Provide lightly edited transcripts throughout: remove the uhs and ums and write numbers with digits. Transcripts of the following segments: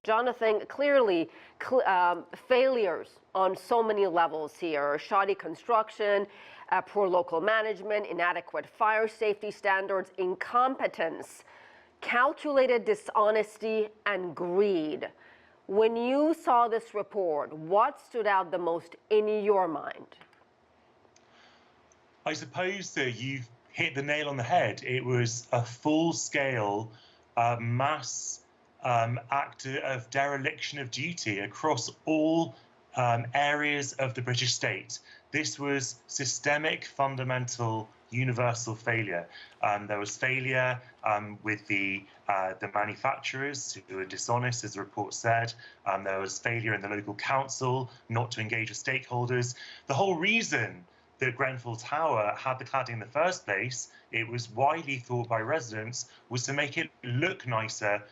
Jonathan, clearly failures on so many levels here: shoddy construction, poor local management, inadequate fire safety standards, incompetence, calculated dishonesty, and greed. When you saw this report, what stood out the most in your mind? I suppose that you've hit the nail on the head. It was a full-scale mass act of dereliction of duty across all areas of the British state. This was systemic, fundamental, universal failure. There was failure with the manufacturers who were dishonest, as the report said. There was failure in the local council not to engage with stakeholders. The whole reason that Grenwell Tower had the cladding in the first place, it was widely thought by residents, was to make it look nicer,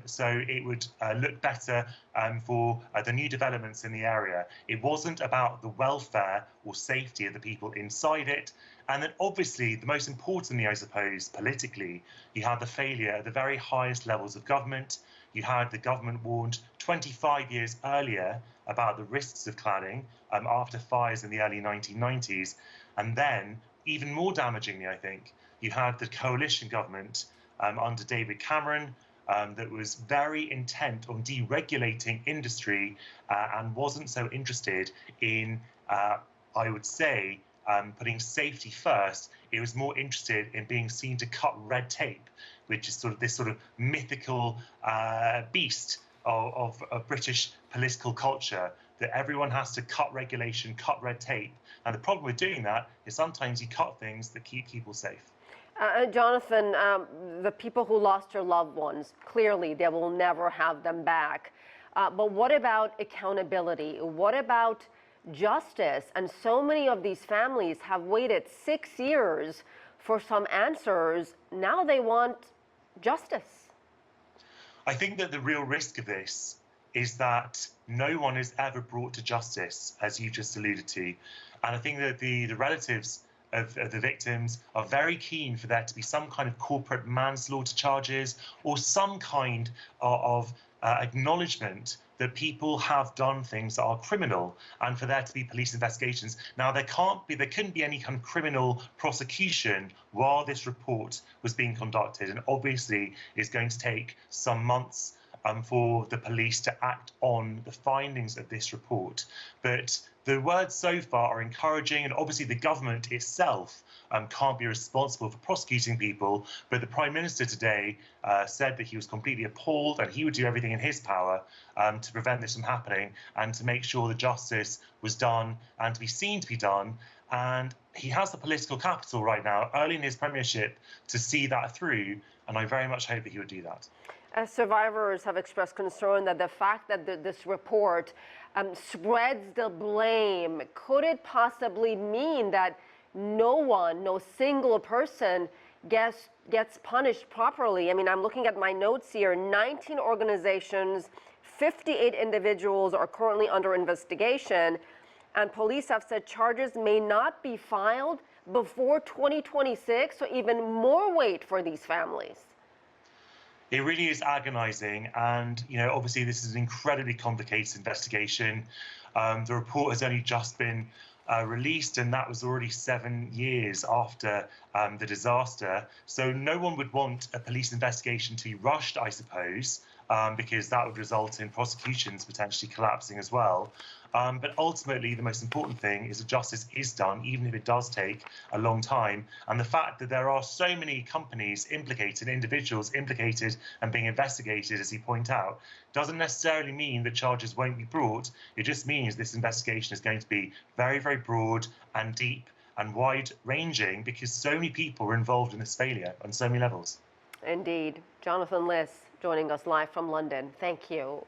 so it would look better for the new developments in the area. It wasn't about the welfare or safety of the people inside it. And then obviously, the most importantly, I suppose, politically, you had the failure at the very highest levels of government. You had the government warned 25 years earlier about the risks of cladding after fires in the early 1990s. And then, even more damagingly, I think, you had the coalition government under David Cameron that was very intent on deregulating industry and wasn't so interested in, I would say, putting safety first. It was more interested in being seen to cut red tape, which is this sort of mythical beast of British political culture, that everyone has to cut regulation, cut red tape. And the problem with doing that is sometimes you cut things that keep people safe. Jonathan, the people who lost their loved ones, clearly they will never have them back. But what about accountability? What about justice? And so many of these families have waited 6 years for some answers. Now they want justice. I think that the real risk of this is that no one is ever brought to justice, as you just alluded to. And I think that the relatives of the victims are very keen for there to be some kind of corporate manslaughter charges or some kind of acknowledgement that people have done things that are criminal, and for there to be police investigations. Now, there couldn't be any kind of criminal prosecution while this report was being conducted, and obviously it's going to take some months for the police to act on the findings of this report. But the words so far are encouraging, and obviously the government itself can't be responsible for prosecuting people. But the Prime Minister today said that he was completely appalled and he would do everything in his power to prevent this from happening and to make sure that justice was done and to be seen to be done. And he has the political capital right now, early in his premiership, to see that through. And I very much hope that he would do that. As survivors have expressed concern that the fact that this report spreads the blame, could it possibly mean that no single person gets punished properly? I mean, I'm looking at my notes here. 19 organizations, 58 individuals are currently under investigation, and police have said charges may not be filed before 2026, so even more weight for these families. It really is agonizing, and obviously this is an incredibly complicated investigation. The report has only just been released, and that was already 7 years after the disaster. So no one would want a police investigation to be rushed, I suppose, because that would result in prosecutions potentially collapsing as well. But ultimately, the most important thing is that justice is done, even if it does take a long time. And the fact that there are so many companies implicated, individuals implicated and being investigated, as you point out, doesn't necessarily mean that charges won't be brought. It just means this investigation is going to be very, very broad and deep and wide-ranging because so many people were involved in this failure on so many levels. Indeed. Jonathan Lis joining us live from London. Thank you.